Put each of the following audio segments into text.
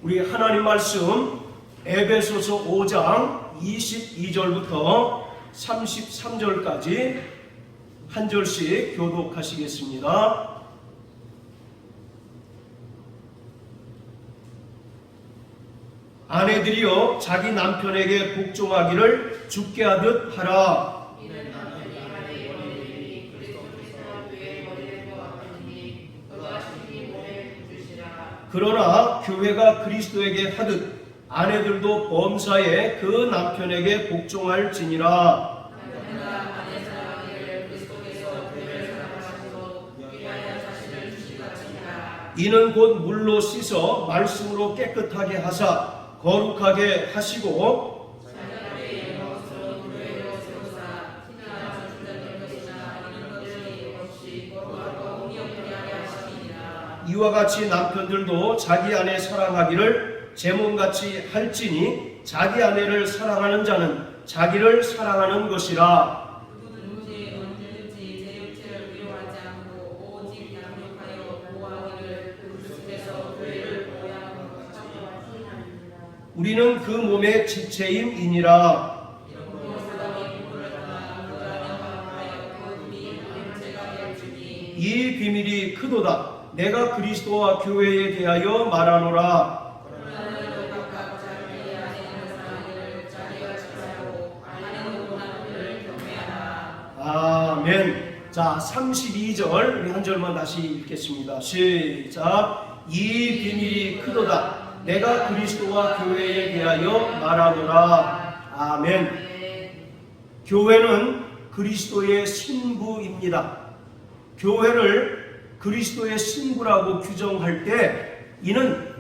우리 하나님 말씀 에베소서 5장 22절부터 33절까지 한 절씩 교독하시겠습니다. 아내들이여 자기 남편에게 복종하기를 주께 하듯 하라. 그러나 교회가 그리스도에게 하듯 아내들도 범사에 그 남편에게 복종할지니라. 이는 곧 물로 씻어 말씀으로 깨끗하게 하사 거룩하게 하시고 이와 같이 남편들도 자기 아내 사랑하기를 제 몸같이 할지니 자기 아내를 사랑하는 자는 자기를 사랑하는 것이라. 우리는 그 몸의 지체임이니라. 이 비밀이 크도다. 내가 그리스도와 교회에 대하여 말하노라. 아멘. 자, 32절 우리 한 절만 다시 읽겠습니다. 시작. 이 비밀이 크도다. 내가 그리스도와 교회에 대하여 말하노라. 아멘. 교회는 그리스도의 신부입니다. 교회를 그리스도의 신부라고 규정할 때 이는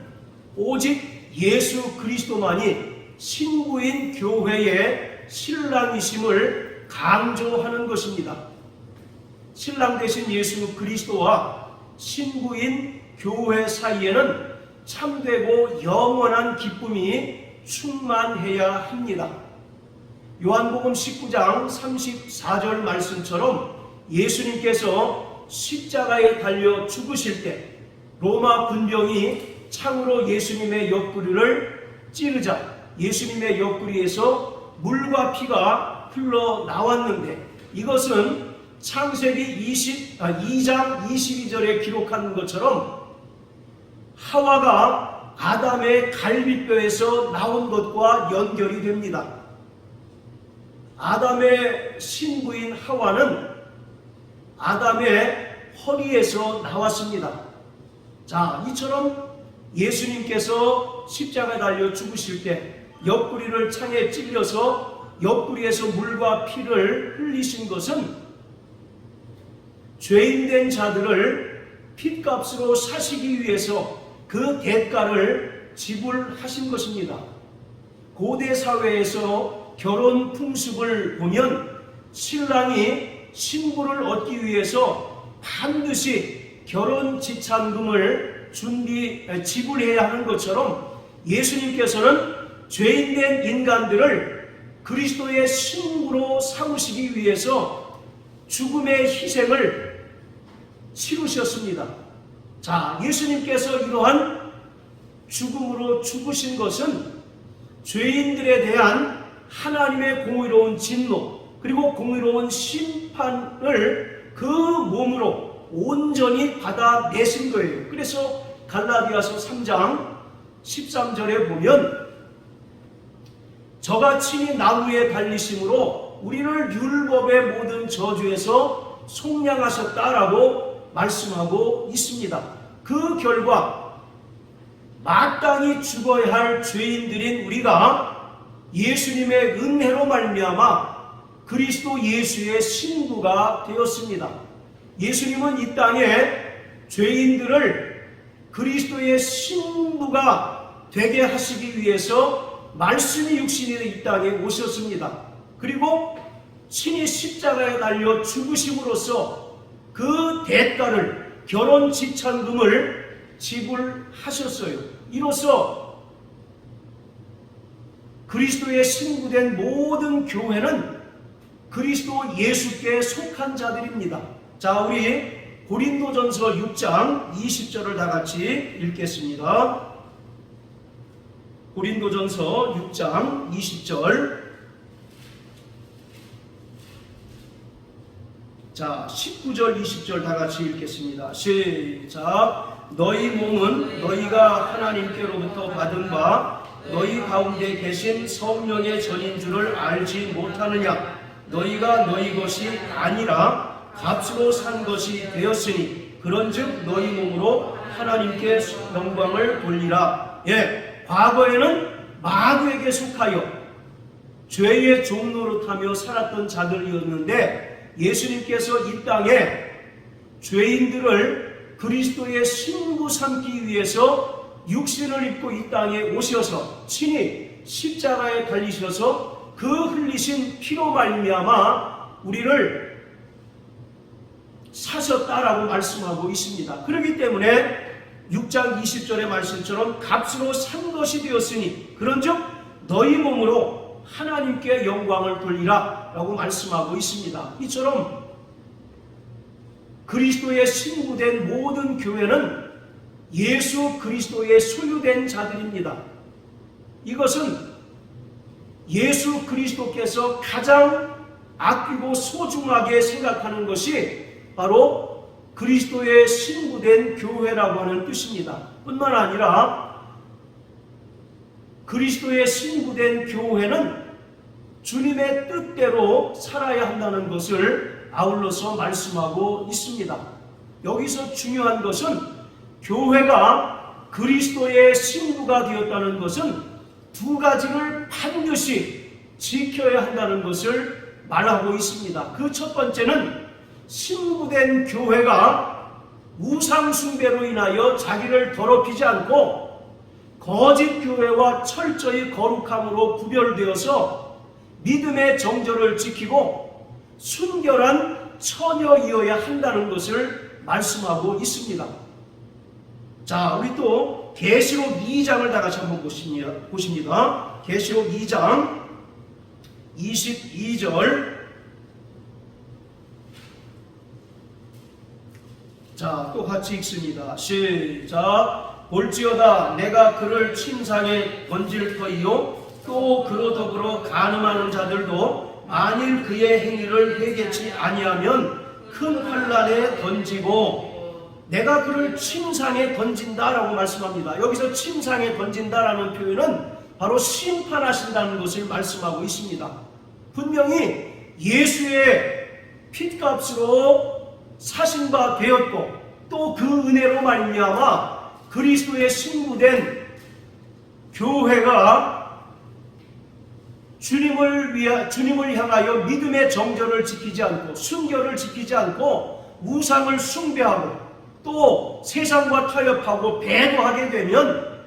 오직 예수 그리스도만이 신부인 교회의 신랑이심을 강조하는 것입니다. 신랑 되신 예수 그리스도와 신부인 교회 사이에는 참되고 영원한 기쁨이 충만해야 합니다. 요한복음 19장 34절 말씀처럼 예수님께서 십자가에 달려 죽으실 때 로마 군병이 창으로 예수님의 옆구리를 찌르자 예수님의 옆구리에서 물과 피가 흘러나왔는데 이것은 창세기 2장 22절에 기록한 것처럼 하와가 아담의 갈비뼈에서 나온 것과 연결이 됩니다. 아담의 신부인 하와는 아담의 허리에서 나왔습니다. 자, 이처럼 예수님께서 십자가에 달려 죽으실 때 옆구리를 창에 찔려서 옆구리에서 물과 피를 흘리신 것은 죄인된 자들을 핏값으로 사시기 위해서 그 대가를 지불하신 것입니다. 고대 사회에서 결혼 풍습을 보면 신랑이 신부를 얻기 위해서 반드시 결혼 지참금을 지불해야 하는 것처럼 예수님께서는 죄인된 인간들을 그리스도의 신부로 삼으시기 위해서 죽음의 희생을 치르셨습니다. 자, 예수님께서 이러한 죽음으로 죽으신 것은 죄인들에 대한 하나님의 공의로운 진노 그리고 공의로운 심판을 그 몸으로 온전히 받아내신 거예요. 그래서 갈라디아서 3장 13절에 보면 저가 친히 나무에 달리심으로 우리를 율법의 모든 저주에서 속량하셨다라고 말씀하고 있습니다. 그 결과 마땅히 죽어야 할 죄인들인 우리가 예수님의 은혜로 말미암아 그리스도 예수의 신부가 되었습니다. 예수님은 이 땅에 죄인들을 그리스도의 신부가 되게 하시기 위해서 말씀이 육신이 이 땅에 오셨습니다. 그리고 친히 십자가에 달려 죽으심으로써 그 대가를 결혼 지참금을 지불하셨어요. 이로써 그리스도의 신부된 모든 교회는 그리스도 예수께 속한 자들입니다. 자, 우리 고린도전서 6장 20절을 다 같이 읽겠습니다. 고린도전서 6장 20절. 자, 19절 20절 다 같이 읽겠습니다. 시작. 너희 몸은 너희가 하나님께로부터 받은 바 너희 가운데 계신 성령의 전인 줄을 알지 못하느냐. 너희가 너희 것이 아니라 값으로 산 것이 되었으니 그런즉 너희 몸으로 하나님께 영광을 돌리라. 예, 과거에는 마귀에게 속하여 죄의 종노릇하며 살았던 자들이었는데 예수님께서 이 땅에 죄인들을 그리스도의 신부 삼기 위해서 육신을 입고 이 땅에 오셔서 친히 십자가에 달리셔서 그 흘리신 피로 말미암아 우리를 사셨다라고 말씀하고 있습니다. 그렇기 때문에 6장 20절의 말씀처럼 값으로 산 것이 되었으니 그런즉 너희 몸으로 하나님께 영광을 돌리라 라고 말씀하고 있습니다. 이처럼 그리스도의 신부된 모든 교회는 예수 그리스도의 소유된 자들입니다. 이것은 예수 그리스도께서 가장 아끼고 소중하게 생각하는 것이 바로 그리스도의 신부된 교회라고 하는 뜻입니다. 뿐만 아니라 그리스도의 신부된 교회는 주님의 뜻대로 살아야 한다는 것을 아울러서 말씀하고 있습니다. 여기서 중요한 것은 교회가 그리스도의 신부가 되었다는 것은 두 가지를 반드시 지켜야 한다는 것을 말하고 있습니다. 그 첫 번째는 신부된 교회가 우상 숭배로 인하여 자기를 더럽히지 않고 거짓 교회와 철저히 거룩함으로 구별되어서 믿음의 정절을 지키고 순결한 처녀이어야 한다는 것을 말씀하고 있습니다. 자, 우리 또 계시록 2장을 다 같이 한번 보십니다. 계시록 2장 22절. 자, 또 같이 읽습니다. 시작. 볼지어다 내가 그를 침상에 던질 터이요 또 그로 더불어 간음하는 자들도 만일 그의 행위를 회개치 아니하면 큰 환난에 던지고, 내가 그를 침상에 던진다라고 말씀합니다. 여기서 침상에 던진다라는 표현은 바로 심판하신다는 것을 말씀하고 있습니다. 분명히 예수의 핏값으로 사신 바 되었고 또 그 은혜로 말미암아 그리스도의 신부된 교회가 주님을 향하여 믿음의 정절을 지키지 않고 순결을 지키지 않고 우상을 숭배하고 또 세상과 타협하고 배도하게 되면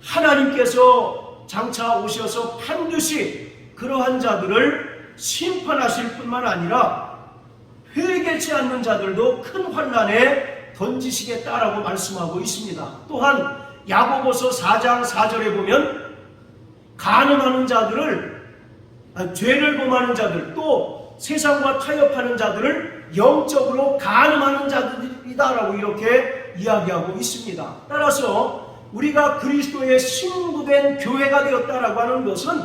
하나님께서 장차 오셔서 반드시 그러한 자들을 심판하실 뿐만 아니라 회개치 않는 자들도 큰 환난에 던지시겠다라고 말씀하고 있습니다. 또한 야고보서 4장 4절에 보면 간음하는 자들을, 죄를 범하는 자들, 또 세상과 타협하는 자들을 영적으로 간음하는 자들이다라고 이렇게 이야기하고 있습니다. 따라서 우리가 그리스도의 신부된 교회가 되었다라고 하는 것은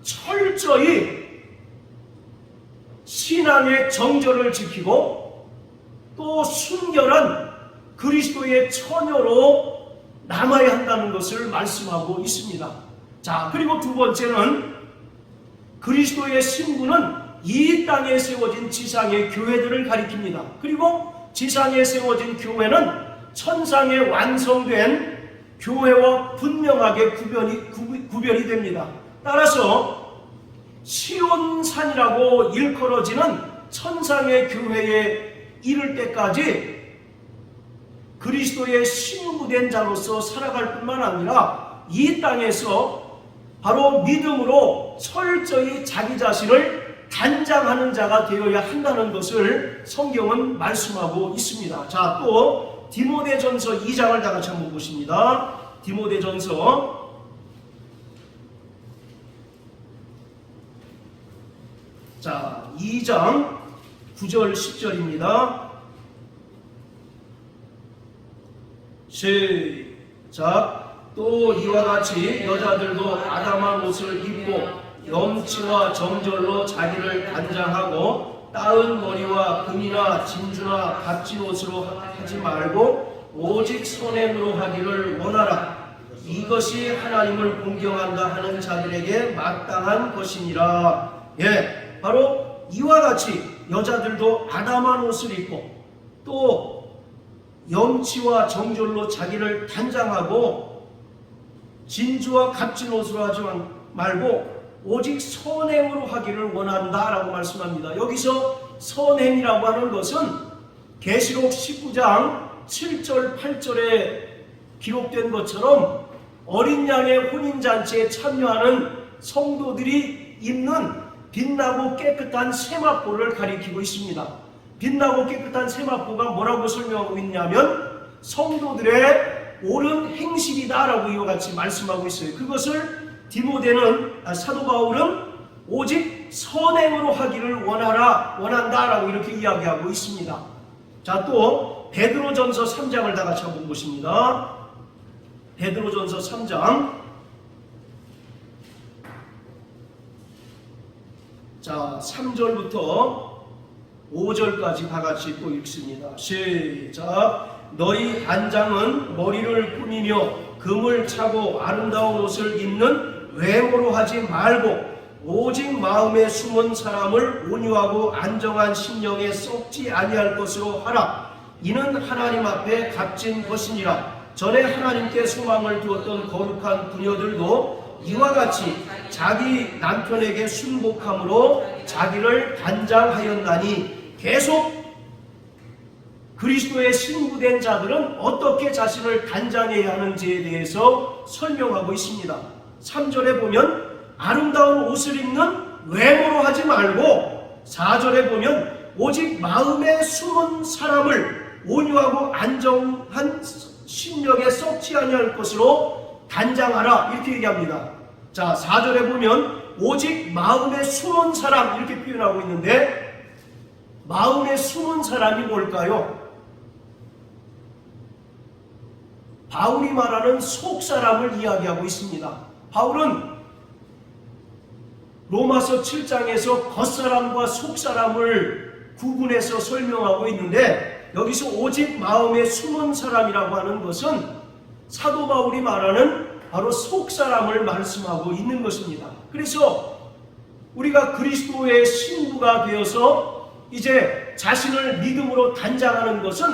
철저히 신앙의 정절을 지키고 또 순결한 그리스도의 처녀로 남아야 한다는 것을 말씀하고 있습니다. 자, 그리고 두 번째는 그리스도의 신부는 이 땅에 세워진 지상의 교회들을 가리킵니다. 그리고 지상에 세워진 교회는 천상에 완성된 교회와 분명하게 구별이 됩니다. 따라서 시온산이라고 일컬어지는 천상의 교회에 이를 때까지 그리스도의 신부된 자로서 살아갈 뿐만 아니라 이 땅에서 바로 믿음으로 철저히 자기 자신을 단장하는 자가 되어야 한다는 것을 성경은 말씀하고 있습니다. 자, 또 디모데전서 2장을 다 같이 한번 보십니다. 디모데전서 자, 2장 9절 10절입니다. 시작. 또 이와 같이 여자들도 아담한 옷을 입고 염치와 정절로 자기를 단장하고 따은 머리와 금이나 진주나 값진 옷으로 하지 말고 오직 선행으로 하기를 원하라. 이것이 하나님을 공경한다 하는 자들에게 마땅한 것이니라. 예, 바로 이와 같이 여자들도 아담한 옷을 입고 또 염치와 정절로 자기를 단장하고 진주와 값진 옷으로 하지 말고 오직 선행으로 하기를 원한다라고 말씀합니다. 여기서 선행이라고 하는 것은 계시록 19장 7절 8절에 기록된 것처럼 어린 양의 혼인잔치에 참여하는 성도들이 입는 빛나고 깨끗한 세마포를 가리키고 있습니다. 빛나고 깨끗한 세마포가 뭐라고 설명하고 있냐면 성도들의 옳은 행실이다라고 이와 같이 말씀하고 있어요. 그것을 사도 바울은 오직 선행으로 하기를 원한다라고 이렇게 이야기하고 있습니다. 자, 또 베드로전서 3장을 다 같이 한번 보십니다. 베드로전서 3장. 자, 3절부터 5절까지 다 같이 또 읽습니다. 시작. 너희 단장은 머리를 꾸미며 금을 차고 아름다운 옷을 입는 외모로 하지 말고 오직 마음에 숨은 사람을 온유하고 안정한 심령에 썩지 아니할 것으로 하라. 이는 하나님 앞에 값진 것이니라. 전에 하나님께 소망을 두었던 거룩한 부녀들도 이와 같이 자기 남편에게 순복함으로 자기를 단장하였나니, 계속 그리스도의 신부된 자들은 어떻게 자신을 단장해야 하는지에 대해서 설명하고 있습니다. 3절에 보면 아름다운 옷을 입는 외모로 하지 말고, 4절에 보면 오직 마음에 숨은 사람을 온유하고 안정한 심령에 썩지 아니할 것으로 단장하라, 이렇게 얘기합니다. 자, 4절에 보면 오직 마음에 숨은 사람, 이렇게 표현하고 있는데, 마음에 숨은 사람이 뭘까요? 바울이 말하는 속사람을 이야기하고 있습니다. 바울은 로마서 7장에서 겉사람과 속사람을 구분해서 설명하고 있는데, 여기서 오직 마음에 숨은 사람이라고 하는 것은 사도 바울이 말하는 바로 속사람을 말씀하고 있는 것입니다. 그래서 우리가 그리스도의 신부가 되어서 이제 자신을 믿음으로 단장하는 것은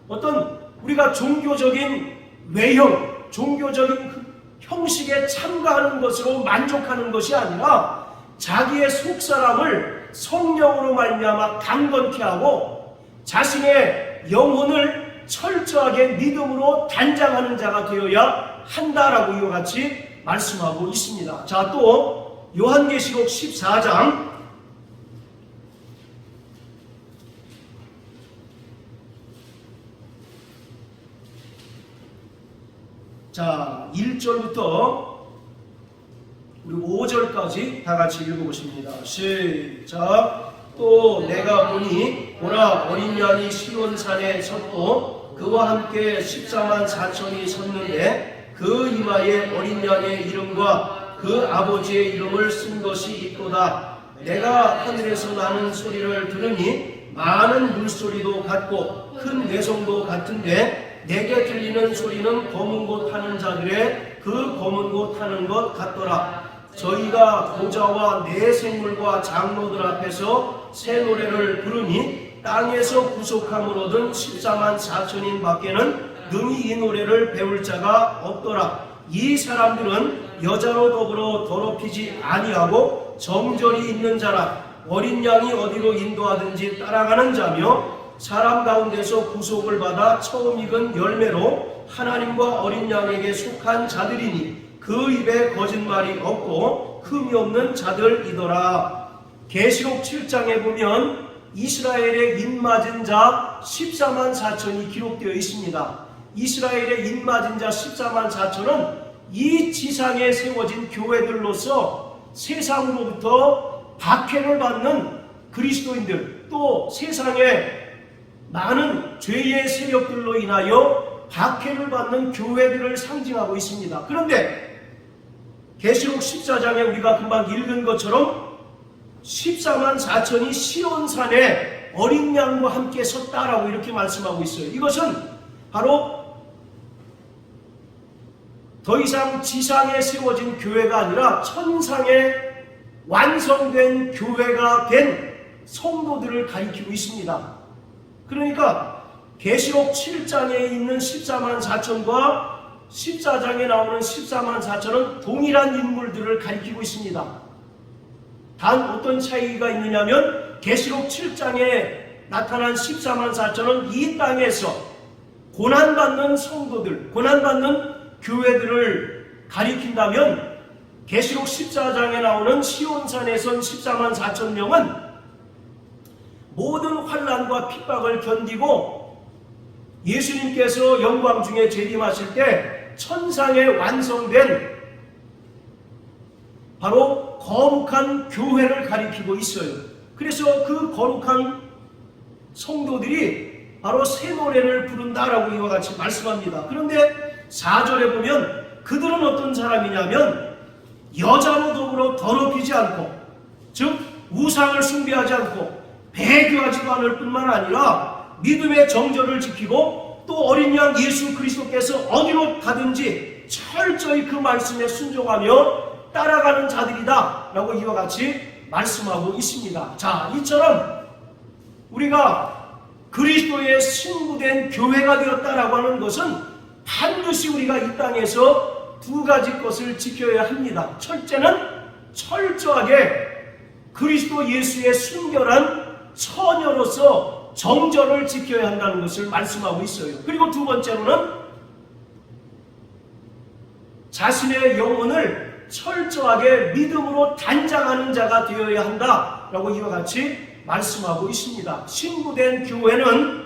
어떤 우리가 종교적인 외형, 종교적인 형식에 참가하는 것으로 만족하는 것이 아니라 자기의 속사람을 성령으로 말미암아 강건케 하고 자신의 영혼을 철저하게 믿음으로 단장하는 자가 되어야 한다라고 이와 같이 말씀하고 있습니다. 자, 또 요한계시록 14장 자, 1절부터 우리 5절까지 다 같이 읽어보십니다. 시작. 또 내가 보니 보라, 어린 양이 시온산에 섰고 그와 함께 14만 4천이 섰는데 그 이마에 어린 양의 이름과 그 아버지의 이름을 쓴 것이 있도다. 내가 하늘에서 나는 소리를 들으니 많은 물소리도 같고 큰 내성도 같은데 내게 들리는 소리는 검은 곳 타는 자들의 그 검은 곳 타는 것 같더라. 저희가 보좌와 네 생물과 장로들 앞에서 새 노래를 부르니 땅에서 구속함을 얻은 14만 4천인 밖에는 능히 이 노래를 배울 자가 없더라. 이 사람들은 여자로 더불어 더럽히지 아니하고 정절이 있는 자라. 어린 양이 어디로 인도하든지 따라가는 자며 사람 가운데서 구속을 받아 처음 익은 열매로 하나님과 어린 양에게 속한 자들이니 그 입에 거짓말이 없고 흠이 없는 자들이더라. 계시록 7장에 보면 이스라엘의 입맞은 자 14만 4천이 기록되어 있습니다. 이스라엘의 입맞은 자 14만 4천은 이 지상에 세워진 교회들로서 세상으로부터 박해를 받는 그리스도인들, 또 세상의 많은 죄의 세력들로 인하여 박해를 받는 교회들을 상징하고 있습니다. 그런데 계시록 14장에 우리가 금방 읽은 것처럼 14만 4천이 시온산에 어린 양과 함께 섰다라고 이렇게 말씀하고 있어요. 이것은 바로 더 이상 지상에 세워진 교회가 아니라 천상에 완성된 교회가 된 성도들을 가리키고 있습니다. 그러니까 계시록 7장에 있는 14만 4천과 14장에 나오는 14만 4천은 동일한 인물들을 가리키고 있습니다. 단 어떤 차이가 있느냐면 계시록 7장에 나타난 14만 4천은 이 땅에서 고난받는 성도들, 고난받는 교회들을 가리킨다면 계시록 14장에 나오는 시온산에선 14만 4천 명은 모든 환난과 핍박을 견디고 예수님께서 영광 중에 재림하실 때 천상에 완성된 바로 거룩한 교회를 가리키고 있어요. 그래서 그 거룩한 성도들이 바로 새 노래를 부른다라고 이와 같이 말씀합니다. 그런데 4절에 보면 그들은 어떤 사람이냐면 여자로 더불어 더럽히지 않고, 즉 우상을 숭배하지 않고 배교하지도 않을 뿐만 아니라 믿음의 정절을 지키고 또 어린 양 예수 그리스도께서 어디로 가든지 철저히 그 말씀에 순종하며 따라가는 자들이다 라고 이와 같이 말씀하고 있습니다. 자, 이처럼 우리가 그리스도의 신부된 교회가 되었다라고 하는 것은 반드시 우리가 이 땅에서 두 가지 것을 지켜야 합니다. 첫째는 철저하게 그리스도 예수의 순결한 처녀로서 정절을 지켜야 한다는 것을 말씀하고 있어요. 그리고 두 번째로는 자신의 영혼을 철저하게 믿음으로 단장하는 자가 되어야 한다라고 이와 같이 말씀하고 있습니다. 신부된 교회는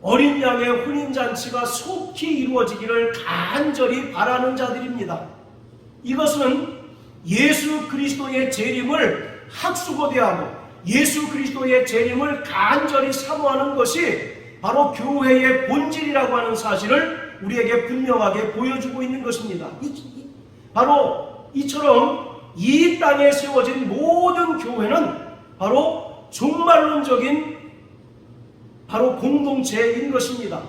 어린 양의 혼인잔치가 속히 이루어지기를 간절히 바라는 자들입니다. 이것은 예수 그리스도의 재림을 학수고대하고 예수 그리스도의 재림을 간절히 사모하는 것이 바로 교회의 본질이라고 하는 사실을 우리에게 분명하게 보여주고 있는 것입니다. 바로 이처럼 이 땅에 세워진 모든 교회는 바로 종말론적인 바로 공동체인 것입니다.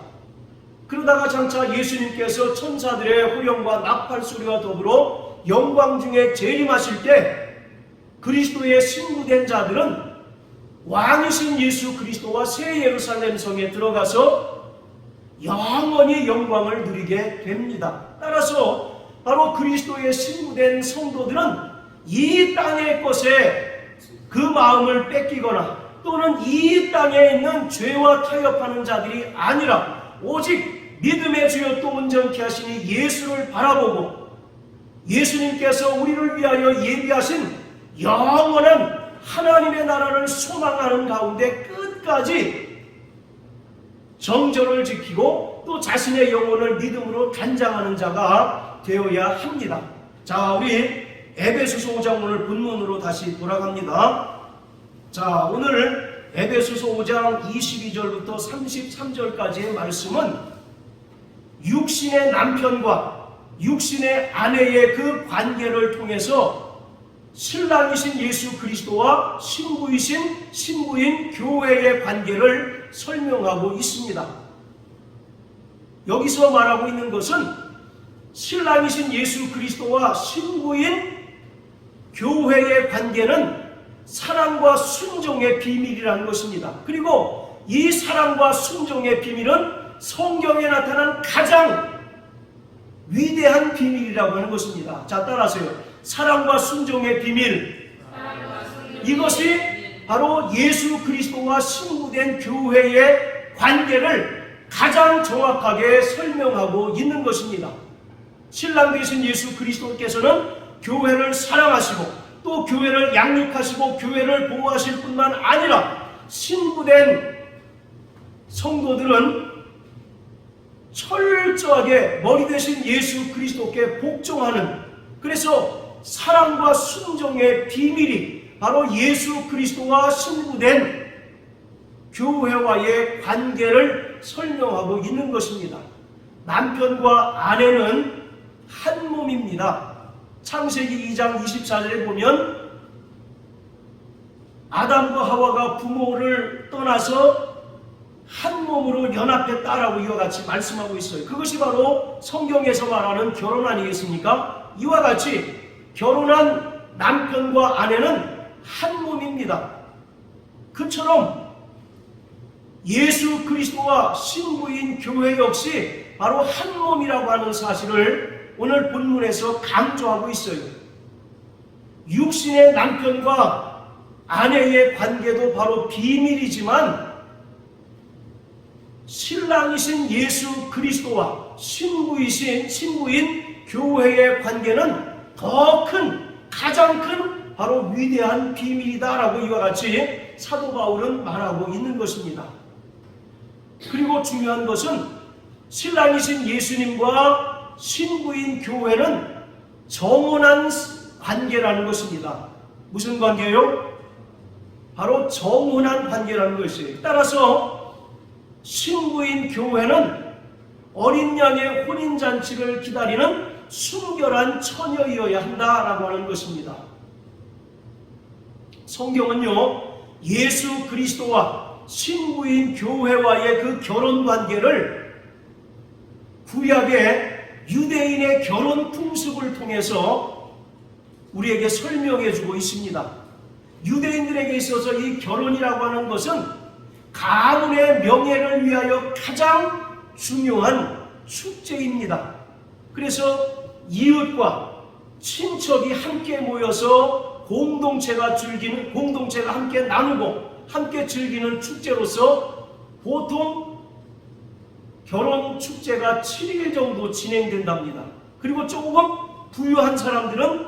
그러다가 장차 예수님께서 천사들의 호령과 나팔 소리와 더불어 영광 중에 재림하실 때 그리스도의 신부된 자들은 왕이신 예수 그리스도와 새 예루살렘 성에 들어가서 영원히 영광을 누리게 됩니다. 따라서 바로 그리스도의 신부된 성도들은 이 땅의 것에 그 마음을 뺏기거나 또는 이 땅에 있는 죄와 타협하는 자들이 아니라 오직 믿음의 주여 또 온전케 하시니 예수를 바라보고 예수님께서 우리를 위하여 예비하신 영원한 하나님의 나라를 소망하는 가운데 끝까지 정절을 지키고 또 자신의 영혼을 믿음으로 단장하는 자가 되어야 합니다. 자, 우리 에베소서 5장 오늘 본문으로 다시 돌아갑니다. 자, 오늘 에베소서 5장 22절부터 33절까지의 말씀은 육신의 남편과 육신의 아내의 그 관계를 통해서 신랑이신 예수 그리스도와 신부인 교회의 관계를 설명하고 있습니다. 여기서 말하고 있는 것은 신랑이신 예수 그리스도와 신부인 교회의 관계는 사랑과 순종의 비밀이라는 것입니다. 그리고 이 사랑과 순종의 비밀은 성경에 나타난 가장 위대한 비밀이라고 하는 것입니다. 자, 따라하세요. 사랑과 순종의 비밀. 이것이 바로 예수 그리스도와 신부된 교회의 관계를 가장 정확하게 설명하고 있는 것입니다. 신랑 되신 예수 그리스도께서는 교회를 사랑하시고 또 교회를 양육하시고 교회를 보호하실 뿐만 아니라 신부된 성도들은 철저하게 머리 대신 예수 그리스도께 복종하는, 그래서 사랑과 순종의 비밀이 바로 예수 그리스도와 신부된 교회와의 관계를 설명하고 있는 것입니다. 남편과 아내는 한 몸입니다. 창세기 2장 24절에 보면 아담과 하와가 부모를 떠나서 한 몸으로 연합했다라고 이와 같이 말씀하고 있어요. 그것이 바로 성경에서 말하는 결혼 아니겠습니까? 이와 같이 결혼한 남편과 아내는 한 몸입니다. 그처럼 예수 그리스도와 신부인 교회 역시 바로 한 몸이라고 하는 사실을 오늘 본문에서 강조하고 있어요. 육신의 남편과 아내의 관계도 바로 비밀이지만 신랑이신 예수 그리스도와 신부인 교회의 관계는 더 큰, 가장 큰 바로 위대한 비밀이다라고 이와 같이 사도 바울은 말하고 있는 것입니다. 그리고 중요한 것은 신랑이신 예수님과 신부인 교회는 정혼한 관계라는 것입니다. 무슨 관계요? 바로 정혼한 관계라는 것이에요. 따라서 신부인 교회는 어린 양의 혼인잔치를 기다리는 순결한 처녀이어야 한다라고 하는 것입니다. 성경은요, 예수 그리스도와 신부인 교회와의 그 결혼 관계를 구약의 유대인의 결혼 풍습을 통해서 우리에게 설명해 주고 있습니다. 유대인들에게 있어서 이 결혼이라고 하는 것은 가문의 명예를 위하여 가장 중요한 축제입니다. 그래서 이웃과 친척이 함께 모여서 공동체가 함께 나누고 함께 즐기는 축제로서 보통 결혼 축제가 7일 정도 진행된답니다. 그리고 조금 부유한 사람들은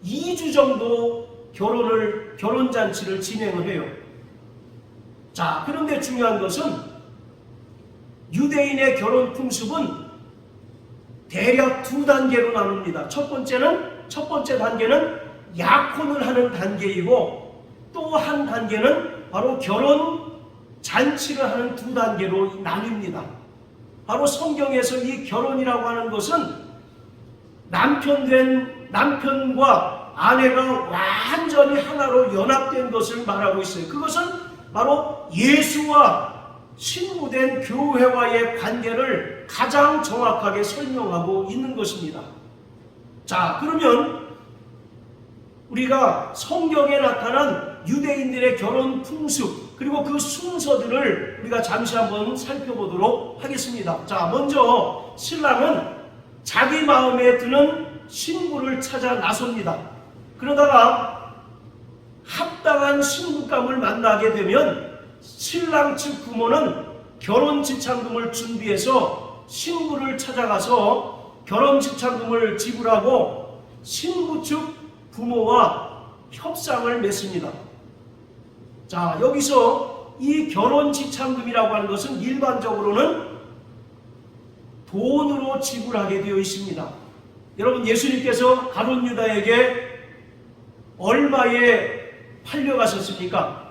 2주 정도 결혼잔치를 진행을 해요. 자, 그런데 중요한 것은 유대인의 결혼 풍습은 대략 두 단계로 나눕니다. 첫 번째 단계는 약혼을 하는 단계이고 또 한 단계는 바로 결혼 잔치를 하는 두 단계로 나뉩니다. 바로 성경에서 이 결혼이라고 하는 것은 남편과 아내가 완전히 하나로 연합된 것을 말하고 있어요. 그것은 바로 예수와 신부된 교회와의 관계를 가장 정확하게 설명하고 있는 것입니다. 자, 그러면 우리가 성경에 나타난 유대인들의 결혼 풍습 그리고 그 순서들을 우리가 잠시 한번 살펴보도록 하겠습니다. 자, 먼저 신랑은 자기 마음에 드는 신부를 찾아 나섭니다. 그러다가 합당한 신부감을 만나게 되면 신랑 측 부모는 결혼 지참금을 준비해서 신부를 찾아가서 결혼 지참금을 지불하고 신부 측 부모와 협상을 맺습니다. 자, 여기서 이 결혼 지참금이라고 하는 것은 일반적으로는 돈으로 지불하게 되어 있습니다. 여러분, 예수님께서 가룟 유다에게 얼마에 팔려가셨습니까?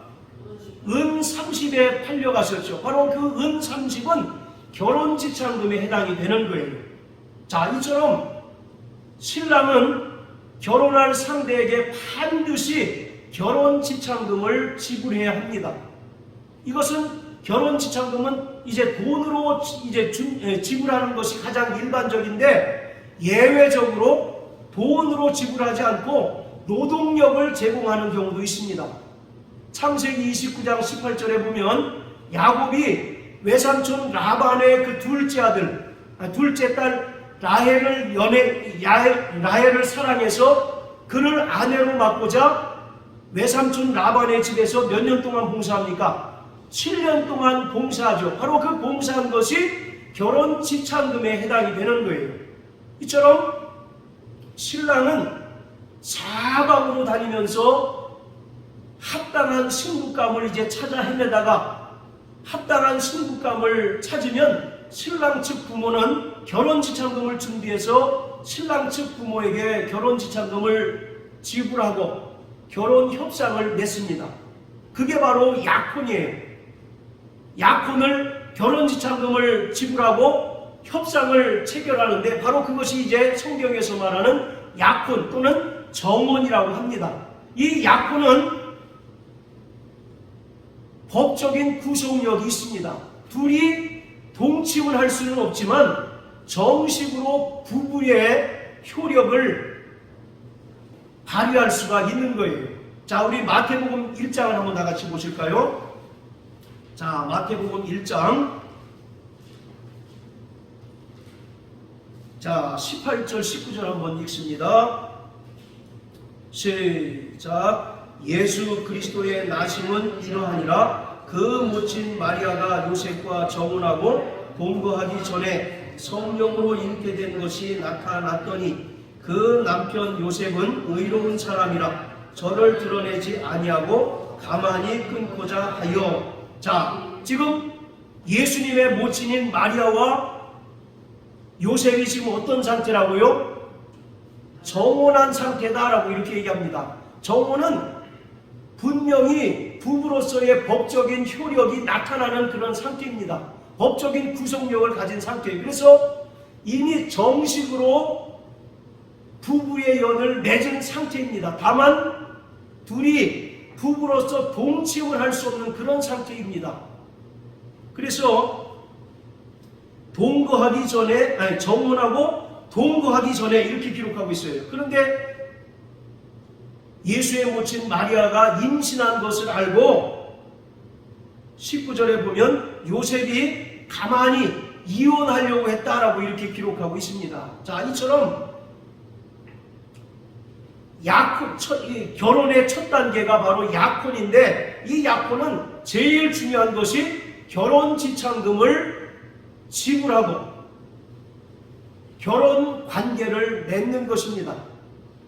은 30에 팔려가셨죠. 바로 그 은 30은 결혼 지참금에 해당이 되는 거예요. 자, 이처럼 신랑은 결혼할 상대에게 반드시 결혼 지참금을 지불해야 합니다. 이것은 결혼 지참금은 이제 돈으로 지불하는 것이 가장 일반적인데 예외적으로 돈으로 지불하지 않고 노동력을 제공하는 경우도 있습니다. 창세기 29장 18절에 보면 야곱이 외삼촌 라반의 그 둘째 딸 라헬을 사랑해서 그를 아내로 맡고자 외삼촌 라반의 집에서 몇 년 동안 봉사합니까? 7년 동안 봉사하죠. 바로 그 봉사한 것이 결혼 지참금에 해당이 되는 거예요. 이처럼 신랑은 사방으로 다니면서 합당한 신부감을 이제 찾아 헤매다가 합당한 신부감을 찾으면 신랑 측 부모는 결혼 지참금을 준비해서 신랑 측 부모에게 결혼 지참금을 지불하고 결혼 협상을 맺습니다. 그게 바로 약혼이에요. 약혼을 결혼지참금을 지불하고 협상을 체결하는데 바로 그것이 이제 성경에서 말하는 약혼 또는 정혼이라고 합니다. 이 약혼은 법적인 구속력이 있습니다. 둘이 동침을 할 수는 없지만 정식으로 부부의 효력을 발휘할 수가 있는 거예요. 자, 우리 마태복음 1장을 한번 다 같이 보실까요? 자, 마태복음 1장 자, 18절 19절 한번 읽습니다. 시작. 예수 그리스도의 나심은 이러하니라. 그 모친 마리아가 요셉과 정혼하고 동거하기 전에 성령으로 잉태된 것이 나타났더니 그 남편 요셉은 의로운 사람이라 저를 드러내지 아니하고 가만히 끊고자 하여. 자, 지금 예수님의 모친인 마리아와 요셉이 지금 어떤 상태라고요? 정혼한 상태다라고 이렇게 얘기합니다. 정혼은 분명히 부부로서의 법적인 효력이 나타나는 그런 상태입니다. 법적인 구속력을 가진 상태예요. 그래서 이미 정식으로 부부의 연을 맺은 상태입니다. 다만 둘이 부부로서 동침을 할 수 없는 그런 상태입니다. 그래서 동거하기 전에, 정혼하고 동거하기 전에 이렇게 기록하고 있어요. 그런데 예수의 모친 마리아가 임신한 것을 알고 19절에 보면 요셉이 가만히 이혼하려고 했다라고 이렇게 기록하고 있습니다. 자, 이처럼 약혼, 결혼의 첫 단계가 바로 약혼인데 이 약혼은 제일 중요한 것이 결혼지참금을 지불하고 결혼 관계를 맺는 것입니다.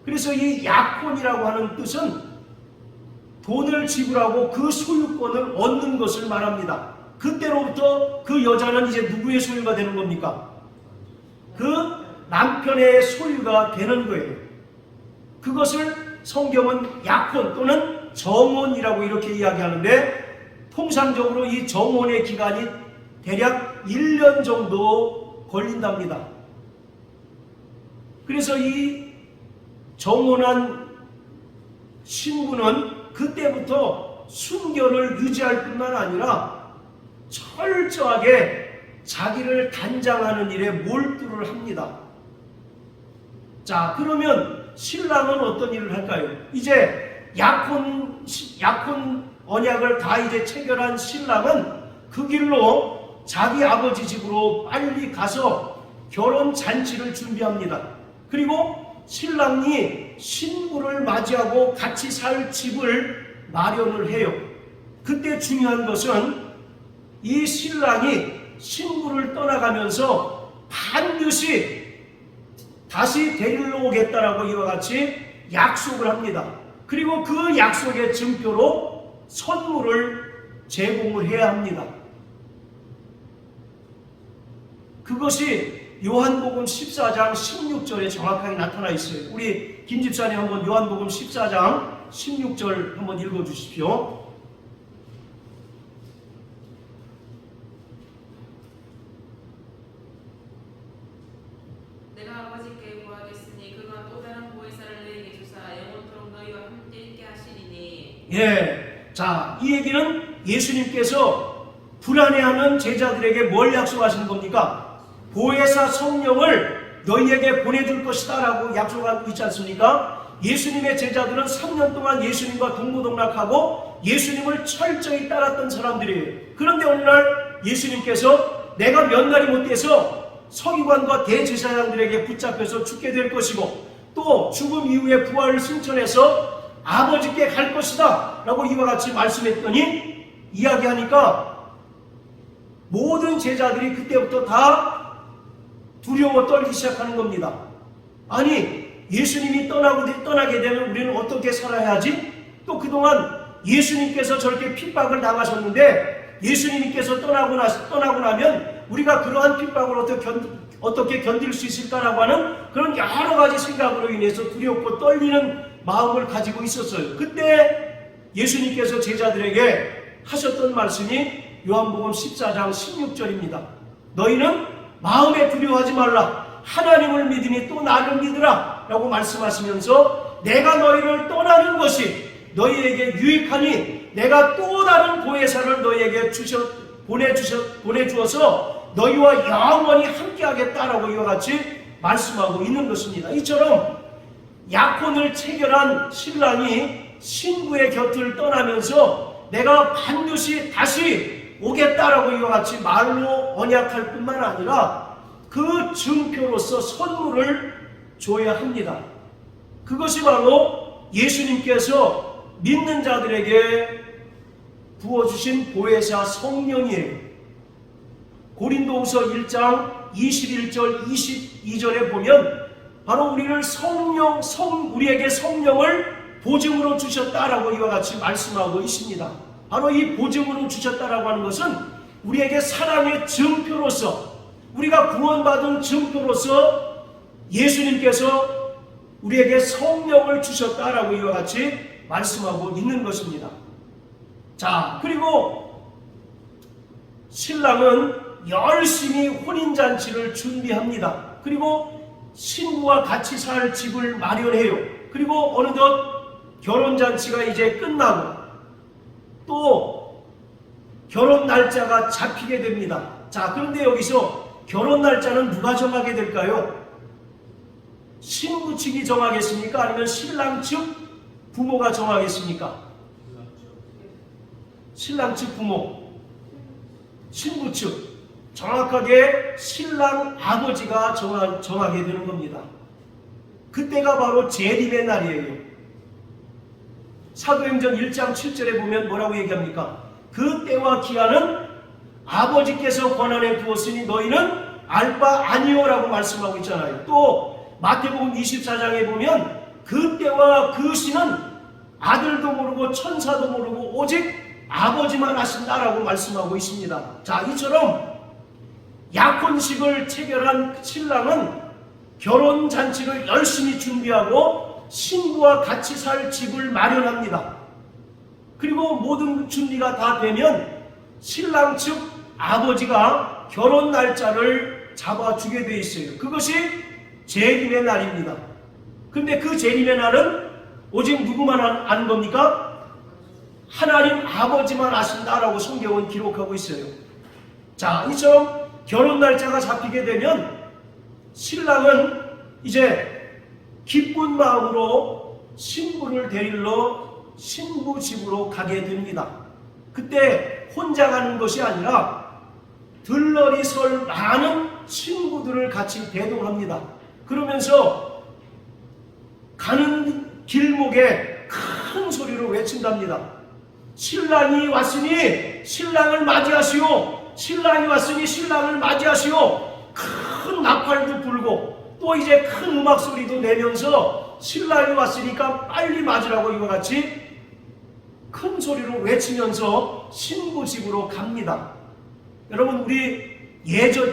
그래서 이 약혼이라고 하는 뜻은 돈을 지불하고 그 소유권을 얻는 것을 말합니다. 그때로부터 그 여자는 이제 누구의 소유가 되는 겁니까? 그 남편의 소유가 되는 거예요. 그것을 성경은 약혼 또는 정혼이라고 이렇게 이야기하는데 통상적으로 이 정혼의 기간이 대략 1년 정도 걸린답니다. 그래서 이 정혼한 신부는 그때부터 순결을 유지할 뿐만 아니라 철저하게 자기를 단장하는 일에 몰두를 합니다. 자, 그러면 신랑은 어떤 일을 할까요? 이제 약혼 언약을 다 이제 체결한 신랑은 그 길로 자기 아버지 집으로 빨리 가서 결혼 잔치를 준비합니다. 그리고 신랑이 신부를 맞이하고 같이 살 집을 마련을 해요. 그때 중요한 것은 이 신랑이 신부를 떠나가면서 반드시 다시 데리러 오겠다라고 이와 같이 약속을 합니다. 그리고 그 약속의 증표로 선물을 제공을 해야 합니다. 그것이 요한복음 14장 16절에 정확하게 나타나 있어요. 우리 김 집사님 한번 요한복음 14장 16절 한번 읽어주십시오. 내가 아버지께 구하겠으니 그가 또 다른 보혜사를 너희에게 주사 영원토록 너희와 함께 있게 하시리니. 예, 자, 이 얘기는 예수님께서 불안해하는 제자들에게 뭘 약속하신 겁니까? 보혜사 성령을 너희에게 보내줄 것이다 라고 약속하고 있지 않습니까? 예수님의 제자들은 3년 동안 예수님과 동고동락하고 예수님을 철저히 따랐던 사람들이에요. 그런데 어느 날 예수님께서 내가 몇 날이 못 돼서 서기관과 대제사장들에게 붙잡혀서 죽게 될 것이고 또 죽음 이후에 부활을 승천해서 아버지께 갈 것이다 라고 이와 같이 말씀했더니 이야기하니까 모든 제자들이 그때부터 다 두려워 떨기 시작하는 겁니다. 아니, 예수님이 떠나게 되면 우리는 어떻게 살아야 하지? 또 그동안 예수님께서 저렇게 핍박을 당하셨는데 예수님께서 떠나고 나면 우리가 그러한 핍박을 어떻게 견딜 수 있을까라고 하는 그런 여러 가지 생각으로 인해서 두렵고 떨리는 마음을 가지고 있었어요. 그때 예수님께서 제자들에게 하셨던 말씀이 요한복음 14장 16절입니다. 너희는 마음에 두려워하지 말라. 하나님을 믿으니 또 나를 믿으라 라고 말씀하시면서 내가 너희를 떠나는 것이 너희에게 유익하니 내가 또 다른 보혜사를 너희에게 보내주어서 너희와 영원히 함께하겠다라고 이와 같이 말씀하고 있는 것입니다. 이처럼 약혼을 체결한 신랑이 신부의 곁을 떠나면서 내가 반드시 다시 오겠다라고 이와 같이 말로 언약할 뿐만 아니라 그 증표로서 선물을 줘야 합니다. 그것이 바로 예수님께서 믿는 자들에게 부어주신 보혜사 성령이에요. 고린도후서 1장 21절 22절에 보면 바로 우리를 우리에게 성령을 보증으로 주셨다라고 이와 같이 말씀하고 있습니다. 바로 이 보증으로 주셨다라고 하는 것은 우리에게 사랑의 증표로서, 우리가 구원받은 증표로서 예수님께서 우리에게 성령을 주셨다라고 이와 같이 말씀하고 있는 것입니다. 자, 그리고 신랑은 열심히 혼인잔치를 준비합니다. 그리고 신부와 같이 살 집을 마련해요. 그리고 어느덧 결혼잔치가 이제 끝나고 또 결혼 날짜가 잡히게 됩니다. 자, 그런데 여기서 결혼 날짜는 누가 정하게 될까요? 신부 측이 정하겠습니까? 아니면 신랑 측 부모가 정하겠습니까? 신랑 측 부모, 신부 측, 정확하게 신랑 아버지가 정하게 되는 겁니다. 그때가 바로 재림의 날이에요. 사도행전 1장 7절에 보면 뭐라고 얘기합니까? 그 때와 기한은 아버지께서 권한에 두었으니 너희는 알 바 아니오라고 말씀하고 있잖아요. 또 마태복음 24장에 보면 그 때와 그 시는 아들도 모르고 천사도 모르고 오직 아버지만 아신다라고 말씀하고 있습니다. 자, 이처럼 약혼식을 체결한 신랑은 결혼잔치를 열심히 준비하고 신부와 같이 살 집을 마련합니다. 그리고 모든 준비가 다 되면 신랑 측 아버지가 결혼 날짜를 잡아주게 되어 있어요. 그것이 재림의 날입니다. 근데 그 재림의 날은 오직 누구만 아는 겁니까? 하나님 아버지만 아신다라고 성경은 기록하고 있어요. 자, 이처럼 결혼 날짜가 잡히게 되면 신랑은 이제 기쁜 마음으로 신부를 데리러 신부 집으로 가게 됩니다. 그때 혼자 가는 것이 아니라 들러리 설 많은 신부들을 같이 대동합니다. 그러면서 가는 길목에 큰 소리로 외친답니다. 신랑이 왔으니 신랑을 맞이하시오. 신랑이 왔으니 신랑을 맞이하시오. 큰 나팔도 불고 또 이제 큰 음악 소리도 내면서 신랑이 왔으니까 빨리 맞으라고 이와 같이 큰 소리로 외치면서 신부 집으로 갑니다. 여러분, 우리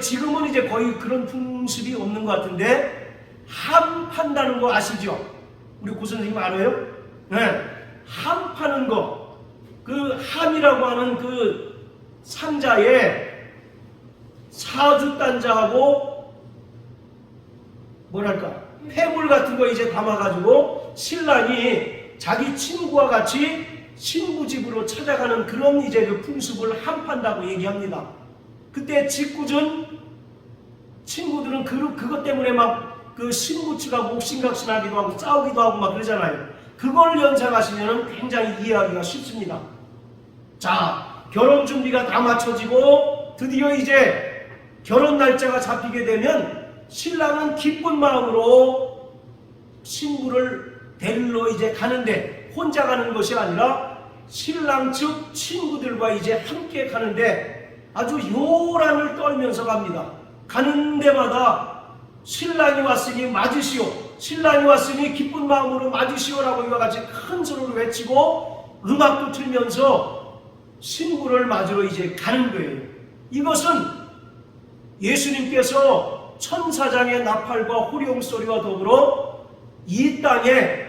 지금은 이제 거의 그런 풍습이 없는 것 같은데 함 판다는 거 아시죠? 우리 고 선생님 알아요? 네, 함 파는 거. 그 함이라고 하는 그 상자에 사주단자하고 뭐랄까 폐물 같은 거 이제 담아가지고 신랑이 자기 친구와 같이 신부 집으로 찾아가는 그런 이제 그 풍습을 함판다고 얘기합니다. 그때 짓궂은 친구들은 그것 때문에 막 그 신부 측하고 옥신각신하기도 하고 싸우기도 하고 막 그러잖아요. 그걸 연상하시면 굉장히 이해하기가 쉽습니다. 자, 결혼 준비가 다 마쳐지고 드디어 이제 결혼 날짜가 잡히게 되면 신랑은 기쁜 마음으로 신부를 데리러 이제 가는데 혼자 가는 것이 아니라 신랑 측 친구들과 이제 함께 가는데 아주 요란을 떨면서 갑니다. 가는 데마다 신랑이 왔으니 맞으시오, 신랑이 왔으니 기쁜 마음으로 맞으시오라고 이와 같이 큰 소리를 외치고 음악도 틀면서 신부를 맞으러 이제 가는 거예요. 이것은 예수님께서 천사장의 나팔과 호령 소리와 더불어 이 땅에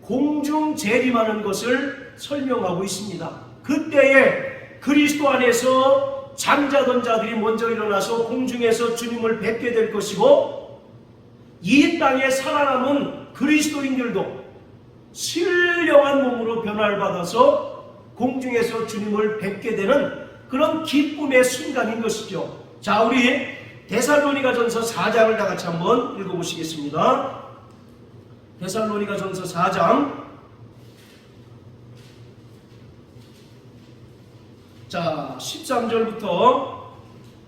공중 재림하는 것을 설명하고 있습니다. 그때에 그리스도 안에서 잠자던 자들이 먼저 일어나서 공중에서 주님을 뵙게 될 것이고, 이 땅에 살아남은 그리스도인들도 신령한 몸으로 변화를 받아서 공중에서 주님을 뵙게 되는 그런 기쁨의 순간인 것이죠. 자, 우리 데살로니가전서 4장을 다 같이 한번 읽어보시겠습니다. 데살로니가전서 4장. 자, 13절부터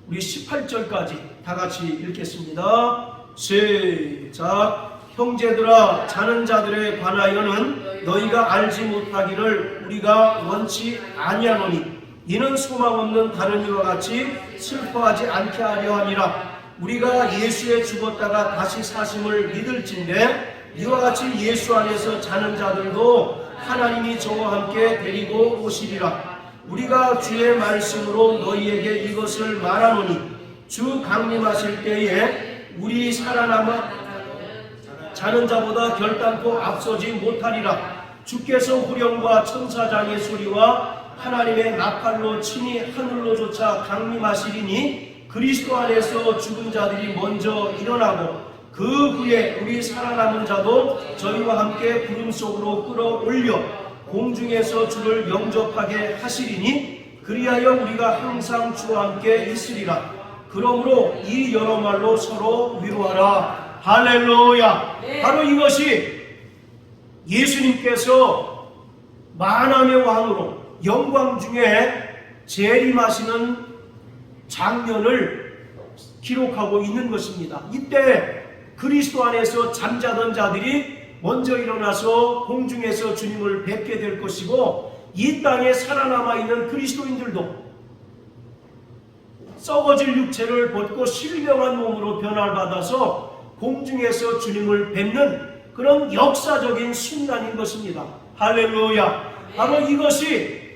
우리 18절까지 다 같이 읽겠습니다. 시작. 형제들아, 자는 자들에 관하여는 너희가 알지 못하기를 우리가 원치 아니하노니, 이는 소망 없는 다른 이와 같이 슬퍼하지 않게 하려 함이라. 우리가 예수에 죽었다가 다시 사심을 믿을진대, 이와 같이 예수 안에서 자는 자들도 하나님이 저와 함께 데리고 오시리라. 우리가 주의 말씀으로 너희에게 이것을 말하노니, 주 강림하실 때에 우리 살아남아 자는 자보다 결단코 앞서지 못하리라. 주께서 후령과 천사장의 소리와 하나님의 나팔로 친히 하늘로조차 강림하시리니, 그리스도 안에서 죽은 자들이 먼저 일어나고 그 후에 우리 살아남은 자도 저희와 함께 구름 속으로 끌어올려 공중에서 주를 영접하게 하시리니, 그리하여 우리가 항상 주와 함께 있으리라. 그러므로 이 여러 말로 서로 위로하라. 할렐루야. 바로 이것이 예수님께서 만왕의 왕으로 영광 중에 재림하시는 장면을 기록하고 있는 것입니다. 이때 그리스도 안에서 잠자던 자들이 먼저 일어나서 공중에서 주님을 뵙게 될 것이고, 이 땅에 살아남아 있는 그리스도인들도 썩어질 육체를 벗고 신령한 몸으로 변화를 받아서 공중에서 주님을 뵙는 그런 역사적인 순간인 것입니다. 할렐루야. 바로 이것이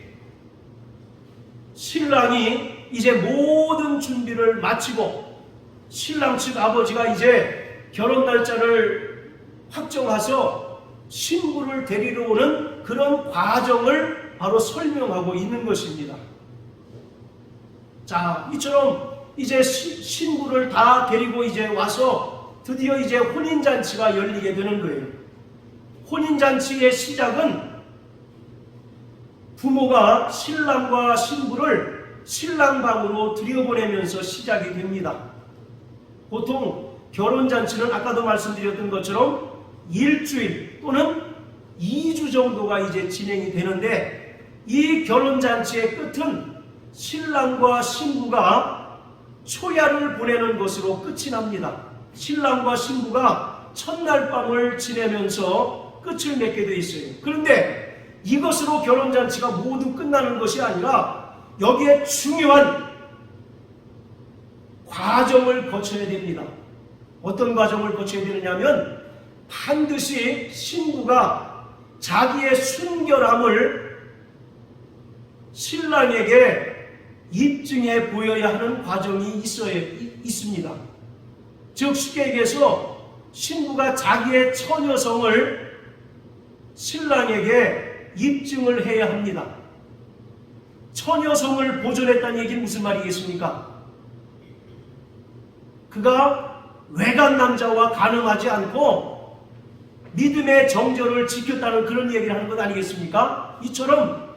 신랑이 이제 모든 준비를 마치고, 신랑 측 아버지가 이제 결혼 날짜를 확정해서 신부를 데리러 오는 그런 과정을 바로 설명하고 있는 것입니다. 자, 이처럼 이제 신부를 다 데리고 이제 와서 드디어 이제 혼인잔치가 열리게 되는 거예요. 혼인잔치의 시작은 부모가 신랑과 신부를 신랑방으로 들여보내면서 시작이 됩니다. 보통 결혼잔치는 아까도 말씀드렸던 것처럼 일주일 또는 2주 정도가 이제 진행이 되는데, 이 결혼잔치의 끝은 신랑과 신부가 초야를 보내는 것으로 끝이 납니다. 신랑과 신부가 첫날 밤을 지내면서 끝을 맺게 되어 있어요. 그런데 이것으로 결혼잔치가 모두 끝나는 것이 아니라 여기에 중요한 과정을 거쳐야 됩니다. 어떤 과정을 거쳐야 되느냐면, 반드시 신부가 자기의 순결함을 신랑에게 입증해 보여야 하는 과정이 있습니다. 즉 쉽게 얘기해서 신부가 자기의 처녀성을 신랑에게 입증을 해야 합니다. 처녀성을 보존했다는 얘기는 무슨 말이겠습니까? 그가 외간 남자와 간음하지 않고 믿음의 정절을 지켰다는 그런 얘기를 하는 것 아니겠습니까? 이처럼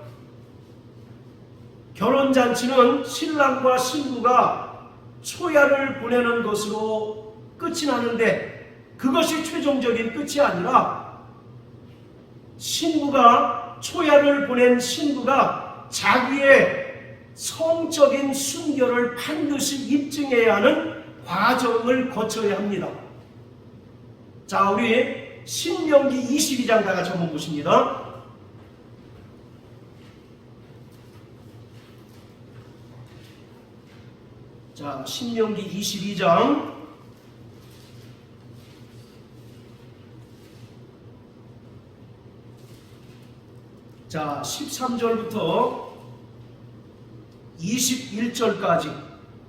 결혼잔치는 신랑과 신부가 초야를 보내는 것으로 끝이 나는데, 그것이 최종적인 끝이 아니라 신부가 초야를 보낸 신부가 자기의 성적인 순결을 반드시 입증해야 하는 과정을 거쳐야 합니다. 자, 우리 신명기 22장 다 같이 한번 보십니다. 자, 신명기 22장 자, 13절부터 21절까지